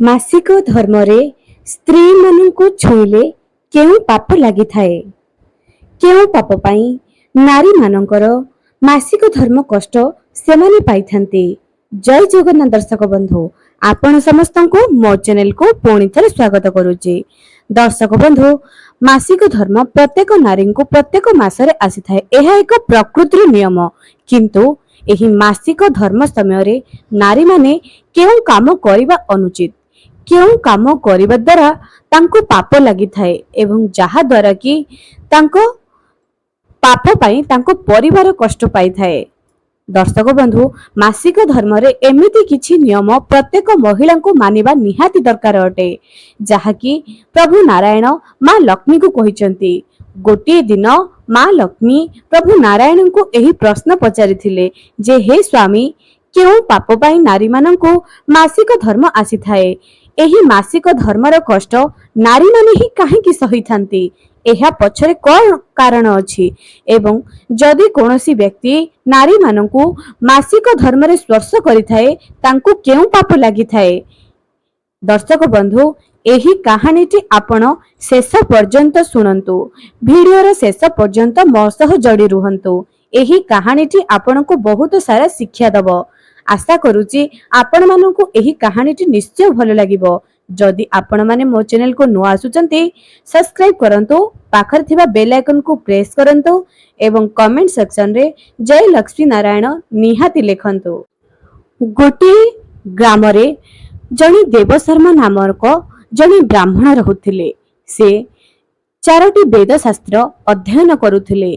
मासिक धर्म रे स्त्री मानू छुईले केउ पाप लगी थाए केउ पाप पाई नारी मानकर मासिक धर्म कष्ट से माने पाई थांते। जय जगन्नाथ दर्शक बंधु आपण समस्त को मो चैनल को पुणी थे स्वागत करुचे। दर्शक बंधु मासिक धर्म प्रत्येक नारी को प्रत्येक मासरे आसी थाए। यह एक प्रकृतिर नियम किंतु एही मासिक धर्म समय रे नारी माने केउ काम करिबा अनुचित केउ काम करिबा द्वारा तांको पाप लगी थाए एवं जहा द्वारा कि तांको पाप पाई तांको परिवार कष्ट पाई थाए। दर्शक बंधु मासिक धर्म रे एमिति किछि नियम प्रत्येक महिला को मानिबा निहाती दरकार अटे जहा कि प्रभु नारायण मां लक्ष्मी को कहिसंती। गोटे दिन मां लक्ष्मी प्रभु नारायण को एही प्रश्न पचारिथिले जे हे स्वामी केउ पाप पाई नारी माननको मासिक धर्म आसी थाए। एही मासिक धर्मर कष्ट नारी माने ही काहेकि सही थांती एहा पछरे कोन कारण अछि एवं जदि कोनोसी व्यक्ति नारी माननको मासिक धर्म रे स्पर्श करि थाए तांको केउ पाप लागि थाए। दर्शक बंधु एही कहानीटी आपण शेष पर्यंत सुनंतु। वीडियोर शेष पर्यंत मो सह जड़ी रुहंतु। एही कहानीटी आपनको बहुत सारा शिक्षा दबो। आशा करूची आपण माननको एही कहानीटी निश्चय भलो लागिबो। जदि आपण माने मो चैनल को नुआ आसुचंती सब्सक्राइब करंतु, पाखर थिबा बेल आइकन को प्रेस करंतु एवं कमेंट सेक्शन रे जय लक्ष्मी नारायण निहाती लेखंतु। गोटे ग्राम रे जणी देवशर्मा नामक जणी ब्राह्मण रहुथिले। से चारोटी वेद शास्त्र अध्ययन करुथिले।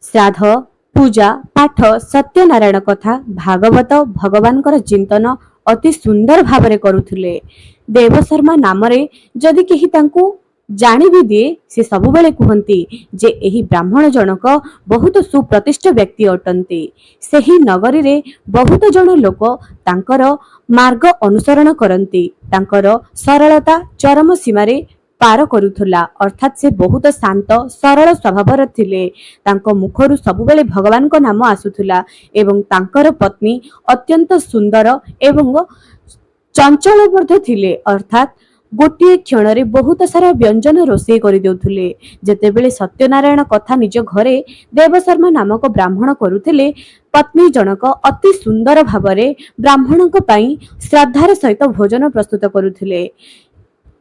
श्राद्ध पूजा पाठ सत्यनारायण कथा भागवत भगवानकर चिंतन अति सुंदर भावरे करुथिले। देवशर्मा नामरे जदि केही तांको जानि भी दिए से सबु बेले कहंती जे एही ब्राह्मण जनक बहुत सुप्रतिष्ठ व्यक्ति अटंती। सेही नगरी रे बहुत जन लोक तांकर मार्ग अनुसरण करंती। तांकर सरलता चरम सीमा रे पार करुथुला अर्थात से बहुत शांत सरल स्वभावर थिले। तांको मुखरु सबु बेले भगवान को नाम आसुथुला एवं तांकर पत्नी अत्यंत सुंदर एवं चंचल वर्ध थिले अर्थात गोटे क्षण रे बहुत सारा व्यंजन रोषे करि देउथुले। जेतेबेले सत्यनारायण कथा निज घरे देवशर्मा नामक ब्राह्मण करुथिले पत्नी जनक अति सुंदर भावरे ब्राह्मणक पई श्रद्धार सहित भोजन प्रस्तुत करुथिले।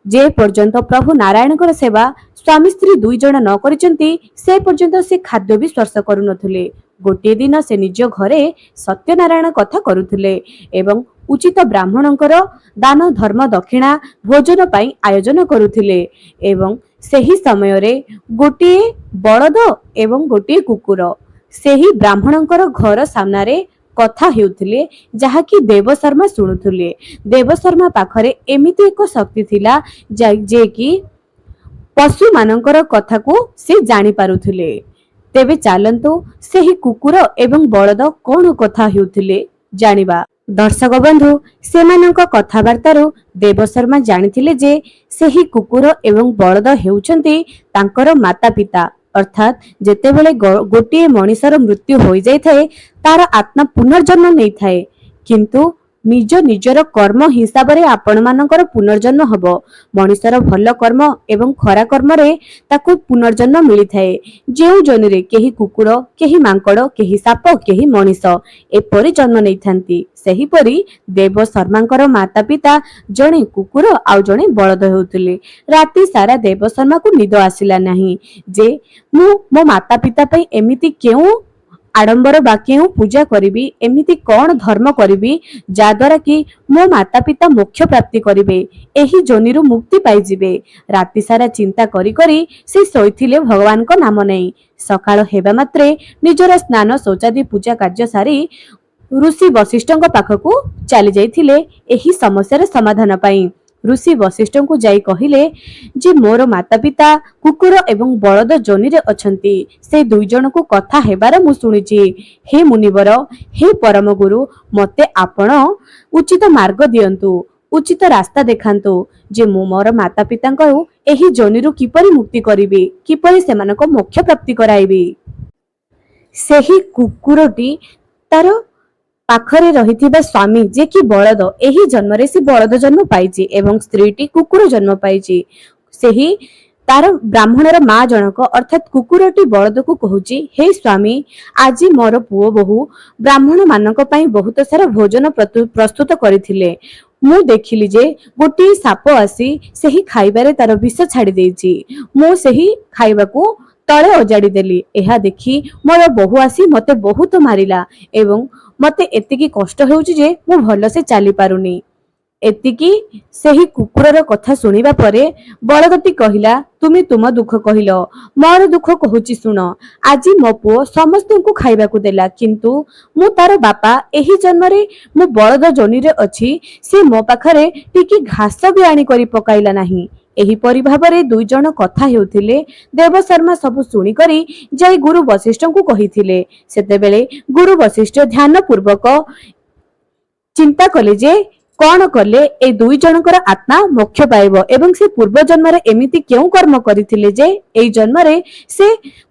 जे पर्यंत प्रभु नारायणकर सेवा स्वामी स्त्री दुई जन न करिसंती से पर्यंत से खाद्य भी स्पर्श करू नथुले। गोटे दिन से निज घरे सत्यनारायण कथा करुथिले एवं उचित ब्राह्मणंकर दान धर्म दक्षिणा भोजन पाई आयोजन करुथिले एवं सेही समय रे गोटे बळद एवं गोटे कुकुर सेही ब्राह्मणंकर घर सामना रे कथा हेउथिले जहा कि देवशर्मा सुनुथिले। देवशर्मा पाखरे एमिति एक शक्ति थिला जे कि पशु मानकर कथा को से जानि पारुथिले। तेबे चालंतु सेही कुकुर एवं बळद कोन कथा हेउथिले जानिबा। दर्शक बंधु सेमानक कथाबार्तारु देवशर्मा जानिथिले जे सेही कुकुर एवं बळद हेउचंती तांकर माता पिता अर्थात जेतेबेले गोटे मनीषर मृत्यु हो जाय थाए तार आत्मा पुनर्जन्म नहीं थाए किंतु निज निजर कर्म हिसाब रे आपण मानकर पुनर्जन्म हबो। मनीषर भल कर्म एवं खरा कर्म रे ताकु पुनर्जन्म मिली थाए। जेउ जनि रे केही कुकुर केही मांकड़ केही साप केही मनीष एपरि जन्म नहीं थांती सेही परि देवशर्मांकर माता पिता जणे कुकुर आउ जणे बळद हेउथिले। राति सारा देवशर्मा को निद आसिला नाही जे मो माता पिता पई एमिति केउ आडंबर बा केउ पूजा करिबी एमिति कोन धर्म करिबी जा द्वारा कि मो माता पिता मोक्ष प्राप्ति करिवे एही जोनिरु मुक्ति पाई जिवे। राति सारा चिंता करी करी से सोइथिले भगवान को नाम नै। सकाळ हेबा मात्रे निजर स्नान शौचादि पूजा कार्य सारी ऋषि वशिष्ठଙ୍କ पाखକୁ चली जाइथिले एही समस्यार समाधान पाई। ऋषि वशिष्ठ को जाई कहिले जे मोर माता पिता कुकुर एवं बळद जोनि रे अछंती से दुई जन को कथा हेबार मु सुनिछि। हे मुनिवर हे परम गुरु मते आपण उचित मार्ग दियंतु उचित रास्ता देखांतु जे मु मोर माता पितांको एही जोनिरु किपरि मुक्ति करिबी किपरि सेमानको मोक्ष प्राप्ति कराइबी। सेही कुकुरटी तार ପାଖରେ ରହିଥିବା ସ୍ୱାମୀ ଯେ କି ବଳଦ, ଏହି ଜନ୍ମରେ ସେ ବଳଦ ଜନ୍ମ ପାଇଛି ଏବଂ ସ୍ତ୍ରୀଟି କୁକୁର ଜନ୍ମ ପାଇଛି। ସେହି ତାର ବ୍ରାହ୍ମଣର ମା ଜଣକ ଅର୍ଥାତ୍ କୁକୁରଟି ବଳଦକୁ କହୁଛି, ହେ ସ୍ୱାମୀ, ଆଜି ମୋର ପୁଅ ବୋହୂ ବ୍ରାହ୍ମଣ ମାନଙ୍କ ପାଇଁ ବହୁତ ସାରା ଭୋଜନ ପ୍ରସ୍ତୁତ କରିଥିଲେ। ମୁଁ ଦେଖିଲି ଯେ ଗୋଟିଏ ସାପ ଆସି ସେହି ଖାଇବାରେ ତାର ବିଷ ଛାଡି ଦେଇଛି। ମୁଁ ସେହି ଖାଇବାକୁ ତଳେ ଅଜାଡି ଦେଲି। ଏହା ଦେଖି ମୋର ବୋହୂ ଆସି ମତେ ବହୁତ ମାରିଲା ଏବଂ ମତେ ଏତିକି କଷ୍ଟ ହେଉଛି ଯେ ମୁଁ ଭଲସେ ଚାଲି ପାରୁନି। ଏତିକି ସେହି କୁକୁରର କଥା ଶୁଣିବା ପରେ ବଳଦଟି କହିଲା, ତୁମେ ତୁମ ଦୁଃଖ କହିଲ, ମୋର ଦୁଃଖ କହୁଛି ଶୁଣ। ଆଜି ମୋ ପୁଅ ସମସ୍ତଙ୍କୁ ଖାଇବାକୁ ଦେଲା, କିନ୍ତୁ ମୁଁ ତାର ବାପା, ଏହି ଜନ୍ମରେ ମୁଁ ବଳଦ ଯୋନିରେ ଅଛି, ସେ ମୋ ପାଖରେ ଟିକେ ଘାସ ବି ଆଣି କରି ପକାଇଲା ନାହିଁ। ଏହିପରି ଭାବରେ ଦୁଇ ଜଣ କଥା ହେଉଥିଲେ। ଦେବଶର୍ମା ସବୁ ଶୁଣିକରି ଯାଇ ଗୁରୁ ବଶିଷ୍ଠଙ୍କୁ କହିଥିଲେ। ସେତେବେଳେ ଗୁରୁ ବଶିଷ୍ଠ ଧ୍ୟାନ ପୂର୍ବକ ଚିନ୍ତା କଲେ ଯେ କଣ କଲେ ଏ ଦୁଇ ଜଣଙ୍କର ଆତ୍ମା ମୋକ୍ଷ ପାଇବ ଏବଂ ସେ ପୂର୍ବ ଜନ୍ମରେ ଏମିତି କେଉଁ କର୍ମ କରିଥିଲେ ଯେ ଏଇ ଜନ୍ମରେ ସେ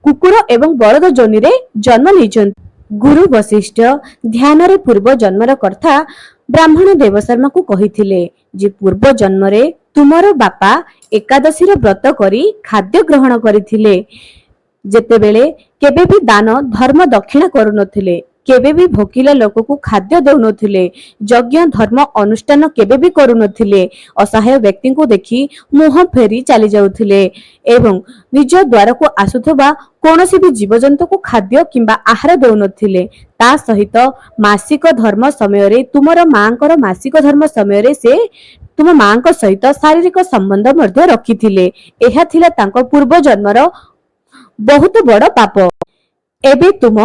କୁକୁର ଏବଂ ବଳଦ ଯୋନିରେ ଜନ୍ମ ନେଇଛନ୍ତି। ଗୁରୁ ବଶିଷ୍ଠ ଧ୍ୟାନରେ ପୂର୍ବ ଜନ୍ମର କଥା ବ୍ରାହ୍ମଣ ଦେବଶର୍ମାକୁ କହିଥିଲେ ଯେ ପୂର୍ବ ଜନ୍ମରେ ତୁମର ବାପା ଏକାଦଶୀର ବ୍ରତ କରି ଖାଦ୍ୟ ଗ୍ରହଣ କରିଥିଲେ। ଯେତେବେଳେ କେବେ ବି ଦାନ ଧର୍ମ ଦକ୍ଷିଣା କରୁନଥିଲେ, କେବେ ବି ଭୋକିଲା ଲୋକକୁ ଖାଦ୍ୟ ଦେଉନଥିଲେ, ଯଜ୍ଞ ଧର୍ମ ଅନୁଷ୍ଠାନ କେବେ ବି କରୁନଥିଲେ, ଅସହାୟ ବ୍ୟକ୍ତିଙ୍କୁ ଦେଖି ମୁହଁ ଫେରି ଚାଲି ଯାଉଥିଲେ ଏବଂ ନିଜ ଦ୍ୱାରକୁ ଆସୁଥିବା କୌଣସି ବି ଜୀବଜନ୍ତୁକୁ ଖାଦ୍ୟ କିମ୍ବା ଆହାର ଦେଉନଥିଲେ। ତା ସହିତ ମାସିକ ଧର୍ମ ସମୟରେ ତୁମର ମାଙ୍କର ମାସିକ ଧର୍ମ ସମୟରେ ସେ ତୁମ ମାଙ୍କ ସହିତ ଶାରୀରିକ ସମ୍ବନ୍ଧ ମଧ୍ୟ ରଖିଥିଲେ। ଏହା ଥିଲା ତାଙ୍କ ପୂର୍ବ ଜନ୍ମର ବହୁତ ବଡ ପାପ। ଏବେ ତୁମ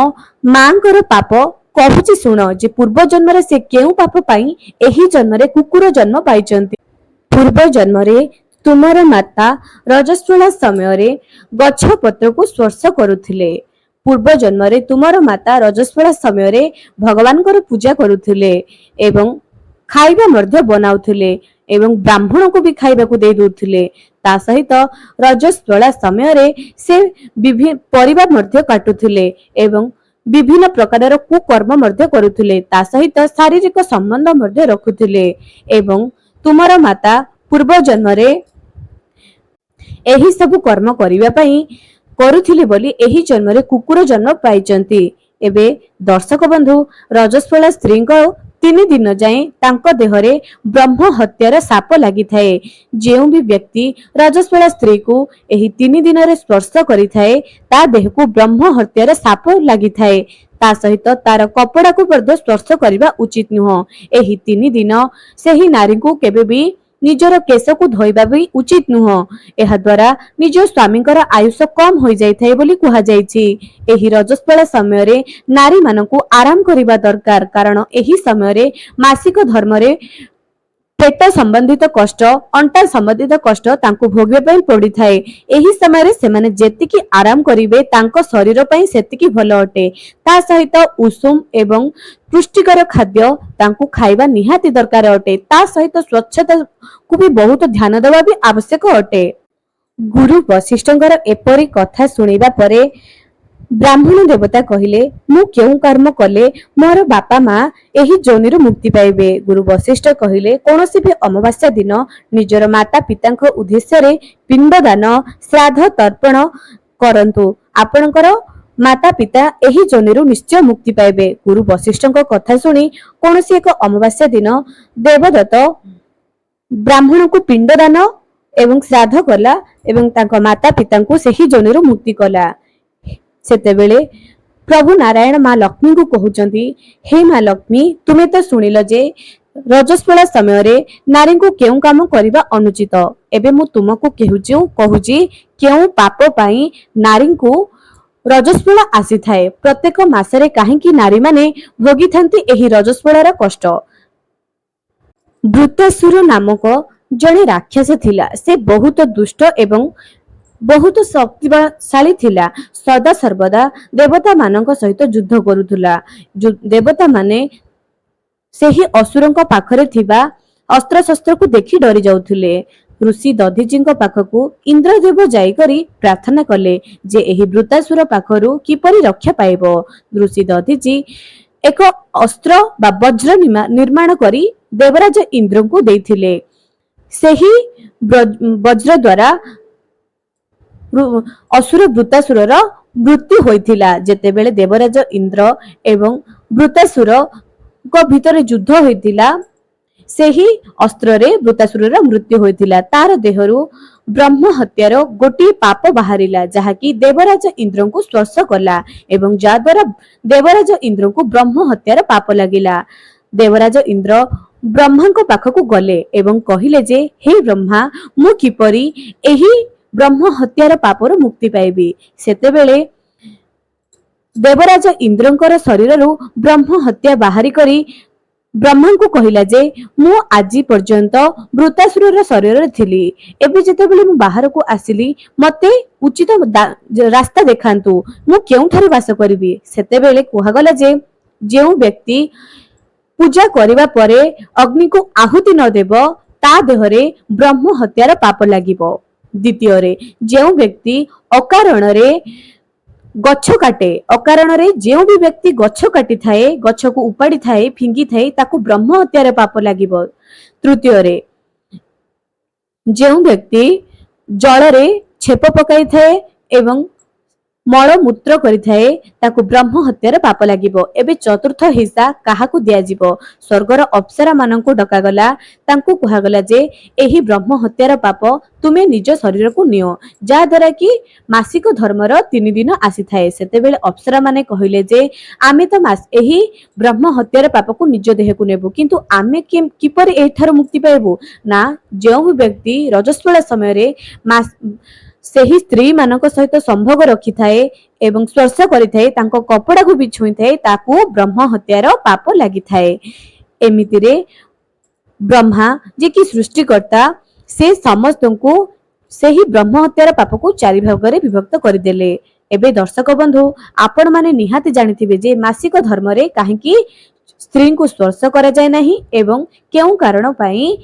ମାଙ୍କର ପାପ କହୁଛି ଶୁଣ ଯେ ପୂର୍ବ ଜନ୍ମରେ ସେ କେଉଁ ପାପ ପାଇଁ ଏହି ଜନ୍ମରେ କୁକୁର ଜନ୍ମ ପାଇଛନ୍ତି। ପୂର୍ବ ଜନ୍ମରେ ତୁମର ମାତା ରଜସ୍ୱଳା ସମୟରେ ଗଛ ପତ୍ରକୁ ସ୍ପର୍ଶ କରୁଥିଲେ। ପୂର୍ବ ଜନ୍ମରେ ତୁମର ମାତା ରଜସ୍ୱଳା ସମୟରେ ଭଗବାନଙ୍କର ପୂଜା କରୁଥିଲେ ଏବଂ ଖାଇବା ମଧ୍ୟ ବନାଉଥିଲେ ଏବଂ ବ୍ରାହ୍ମଣଙ୍କୁ ବି ଖାଇବାକୁ ଦେଇ ଦଉଥିଲେ। ତା ସହିତ ରଜସ୍ୱଳା ସମୟରେ ସେ ପରିବା ମଧ୍ୟ କାଟୁଥିଲେ ଏବଂ ବିଭିନ୍ନ ପ୍ରକାରର କୁକର୍ମ ମଧ୍ୟ କରୁଥିଲେ। ତା ସହିତ ଶାରୀରିକ ସମ୍ବନ୍ଧ ମଧ୍ୟ ରଖୁଥିଲେ ଏବଂ ତୁମର ମାତା ପୂର୍ବ ଜନ୍ମରେ ଏହି ସବୁ କର୍ମ କରିବା ପାଇଁ କରୁଥିଲେ ବୋଲି ଏହି ଜନ୍ମରେ କୁକୁର ଜନ୍ମ ପାଇଛନ୍ତି। ଏବେ ଦର୍ଶକ ବନ୍ଧୁ, ରଜସ୍ୱଳା ସ୍ତ୍ରୀଙ୍କ 3 ଦିନ ଯାଏଁ ତାଙ୍କ ଦେହରେ ବ୍ରହ୍ମ ହତ୍ୟାର ସାପ ଲାଗିଥାଏ। ଯେଉଁ ବି ବ୍ୟକ୍ତି ରଜସ୍ୱଳା ସ୍ତ୍ରୀକୁ ଏହି 3 ଦିନରେ ସ୍ପର୍ଶ କରିଥାଏ ତା ଦେହକୁ ବ୍ରହ୍ମ ହତ୍ୟାର ସାପ ଲାଗିଥାଏ। ତା ସହିତ ତାର କପଡାକୁ ମଧ୍ୟ ସ୍ପର୍ଶ କରିବା ଉଚିତ ନୁହଁ। ଏହି 3 ଦିନ ସେହି ନାରୀଙ୍କୁ କେବେ ବି ନିଜର କେଶକୁ ଧୋଇବା ବି ଉଚିତ ନୁହଁ। ଏହା ଦ୍ୱାରା ନିଜ ସ୍ୱାମୀଙ୍କର ଆୟୁଷ କମ ହୋଇଯାଇଥାଏ ବୋଲି କୁହାଯାଇଛି। ଏହି ରଜସ୍ୱଳା ସମୟରେ ନାରୀ ମାନଙ୍କୁ ଆରାମ କରିବା ଦରକାର, କାରଣ ଏହି ସମୟରେ ମାସିକ ଧର୍ମରେ ପେଟ ସମ୍ବନ୍ଧିତ କଷ୍ଟ, ଅଣ୍ଟା ସମ୍ବନ୍ଧିତ କଷ୍ଟ ତାଙ୍କୁ ଭୋଗିବା ପାଇଁ ପଡିଥାଏ। ଏହି ସମୟରେ ସେମାନେ ଯେତିକି ଆରାମ କରିବେ ତାଙ୍କ ଶରୀର ପାଇଁ ସେତିକି ଭଲ ଅଟେ। ତା ସହିତ ଉଷୁମ ଏବଂ ପୁଷ୍ଟିକର ଖାଦ୍ୟ ତାଙ୍କୁ ଖାଇବା ନିହାତି ଦରକାର ଅଟେ। ତା ସହିତ ସ୍ୱଚ୍ଛତାକୁ ବି ବହୁତ ଧ୍ୟାନ ଦେବା ବି ଆବଶ୍ୟକ ଅଟେ। ଗୁରୁ ବଶିଷ୍ଠଙ୍କର ଏପରି କଥା ଶୁଣିବା ପରେ ବ୍ରାହ୍ମଣ ଦେବତା କହିଲେ, ମୁଁ କେଉଁ କର୍ମ କଲେ ମୋର ବାପା ମା ଏହି ଯୋନିରୁ ମୁକ୍ତି ପାଇବେ? ଗୁରୁ ବଶିଷ୍ଠ କହିଲେ, କୌଣସି ବି ଅମାବାସ୍ୟା ଦିନ ନିଜର ମାତା ପିତାଙ୍କ ଉଦ୍ଦେଶ୍ୟରେ ପିଣ୍ଡଦାନ, ଶ୍ରାଦ୍ଧ ତର୍ପଣ କରନ୍ତୁ। ଆପଣଙ୍କର ମାତା ପିତା ଏହି ଯୋନିରୁ ନିଶ୍ଚୟ ମୁକ୍ତି ପାଇବେ। ଗୁରୁ ବଶିଷ୍ଠଙ୍କ କଥା ଶୁଣି କୌଣସି ଏକ ଅମାବାସ୍ୟା ଦିନ ଦେବଦତ୍ତ ବ୍ରାହ୍ମଣଙ୍କୁ ପିଣ୍ଡଦାନ ଏବଂ ଶ୍ରାଦ୍ଧ କଲା ଏବଂ ତାଙ୍କ ମାତା ପିତାଙ୍କୁ ସେହି ଯୋନିରୁ ମୁକ୍ତି କଲା। ସେତେବେଳେ ପ୍ରଭୁ ନାରାୟଣ ମା ଲକ୍ଷ୍ମୀଙ୍କୁ କହୁଛନ୍ତି, ହେ ମା ଲକ୍ଷ୍ମୀ, ତୁମେ ତ ଶୁଣିଲ ଯେ ରଜସ୍ୱଳା ସମୟରେ ନାରୀଙ୍କୁ କେଉଁ କାମ କରିବା ଅନୁଚିତ। ଏବେ ମୁଁ ତୁମକୁ କହୁଛି କେଉଁ ପାପ ପାଇଁ ନାରୀଙ୍କୁ ରଜସ୍ୱଳା ଆସିଥାଏ। ପ୍ରତ୍ୟେକ ମାସରେ କାହିଁକି ନାରୀମାନେ ଭୋଗିଥାନ୍ତି ଏହି ରଜସ୍ୱଳାର କଷ୍ଟ। ବୃତ୍ତାସୁର ନାମକ ଜଣେ ରାକ୍ଷସ ଥିଲା। ସେ ବହୁତ ଦୁଷ୍ଟ ଏବଂ ବହୁତ ଶକ୍ତିଶାଳୀ ଥିଲା। ସଦା ସର୍ବଦା ଦେବତା ମାନଙ୍କ ସହିତ ଯୁଦ୍ଧ କରୁଥିଲା। ଦେବତା ମାନେ ସେହି ଅସୁରଙ୍କ ପାଖରେ ଥିବା ଅସ୍ତ୍ରଶସ୍ତ୍ରକୁ ଦେଖି ଡରି ଯାଉଥିଲେ। ଋଷି ଦଧିଜୀଙ୍କ ପାଖକୁ ଇନ୍ଦ୍ରଦେବ ଯାଇକରି ପ୍ରାର୍ଥନା କଲେ ଯେ ଏହି ବୃତ୍ତାସୁର ପାଖରୁ କିପରି ରକ୍ଷା ପାଇବ। ଋଷି ଦଧିଜୀ ଏକ अस्त्र बा वज्र निर्माण करी देवराज इंद्र को देथिले। सेही वज्र द्वारा असुर वृतासुर मृत्यु होइथिला। जेतेबेले देवराज इंद्र एवं वृतासुर को भितर युद्ध होइथिला, सेही अस्त्र रे वृतासुर मृत्यु होइथिला। तार देहरु ब्रह्म हत्यार गोटी पाप बाहरिला, जहाँकि देवराज इंद्र को स्पर्श कला एवं जा द्वारा देवराज इंद्र को ब्रह्म हत्यार पाप लगिला। देवराज इंद्र ब्रह्मा को पाखकु गले एवं कहिले जे हे ब्रह्मा, मु किपरि एही ब्रह्म हत्यार पापर मुक्ति पाइबी। सेतेबेले देवराज इंद्रंकर शरीररु ब्रह्म हत्या बाहरी करी ब्रह्मा को कहिला जे मु आजि पर्यंत वृतासुर शरीर थिली, एबे जेतेबेले मु बाहर को आसिली मते उचित रास्ता देखांतु, मु केउठारे वास करिबी। सेतेबेले कुहागला जे जेउ व्यक्ति पूजा करिबा परे अग्नि को आहुति न देव ता देहरे ब्रह्म हत्यार पाप लागिबो। द्वितीय रे जेउ व्यक्ति अकारण रे गछ काटे, अकारण रे जेउ भी व्यक्ति गछ काटी थाए, गछ को उपाड़ी थाए, फिंगी थाए, ताकू ब्रह्म हत्यार पाप लागिबो। तृतीय रे जेउ व्यक्ति जल रे छेप पकाई थाए एवं मल मूत्र करि थाए, ताकू ब्रह्म हत्यार पाप लागिबो। एबे चतुर्थ हिस्सा काहाकू दिया जिवो। स्वर्गर अप्सरा माननकू डका गला, तांकू कुहा गला जे एही ब्रह्म हत्यार पाप तुमे निज शरीर को नियो, जा द्वारा कि मासिक धर्मर 3 दिन आसी थाए। सेतेबेले अप्सरा माने कहिले जे आमे तो एही ब्रह्म हत्यार पाप को निज देह को नेबु, किंतु आमे किपरि एठार मुक्ति पाइबु ना जेउ व्यक्ति रजस्वला समय रे सेही स्त्री मानक सहित संभोग रखी थाए एवं स्पर्श करि थाए, तांको कपड़ा को भी छुई थाए, ताकू ब्रह्म हत्यार पाप लागि थाए। एमिति रे ब्रह्मा जे कि सृष्टिकर्ता से समस्त को सेही ब्रह्म हत्यार पाप को 4 भाग रे विभक्त करदेले। एबे दर्शक बंधु, आपण माने निहाती जानिथिबे जे मासिक धर्म रे काहेकि स्त्री को स्पर्श करा जाय नाही एवं केउ कारण पई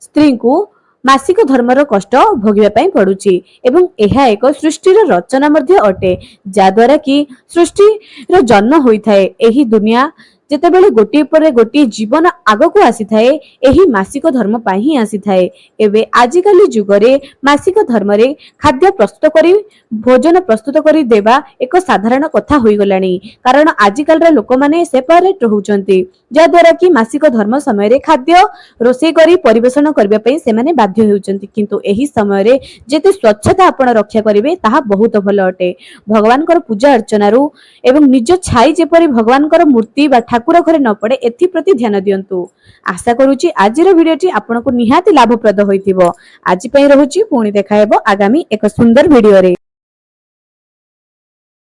स्त्री को मासिक धर्मर कष्ट भोगिबा पई पडुची एवं एहा एक सृष्टिर रचना मध्ये अटे, जा द्वारा कि सृष्टिर जन्म होई थाए। एही दुनिया जेतेबेले गोटी परे गोटी जीवन आगो को आसी थाए, एही मासिक धर्म पई ही आसी थाए। एबे आजिकाली जुगरे मासिक धर्म रे खाद्य प्रस्तुत करी भोजन प्रस्तुत करी देबा एक साधारण कथा होई गलानी, कारण आजिकाल रे लोक माने सेपरेट रहउचंती, जा द्वारा कि मासिक धर्म समय रे खाद्य रोषे करी परिवेषण करबा पई से माने बाध्य हेउचंती। किंतु एही समय रे जेते स्वच्छता आपण रक्षा करिवे ताहा बहुत भल अटे। भगवानकर पूजा अर्चना रु एवं निज छाई जेपरि भगवानकर मूर्ति बा ठाकुर घरे न पड़े एथि प्रति ध्यान दियंतु। आशा करूची आजिर भिडियोटी आपनको निहाती लाभप्रद होइथिबो। आजि पई रहुची, पुणी देखा हेबो आगामी एक सुंदर भिडियो रे।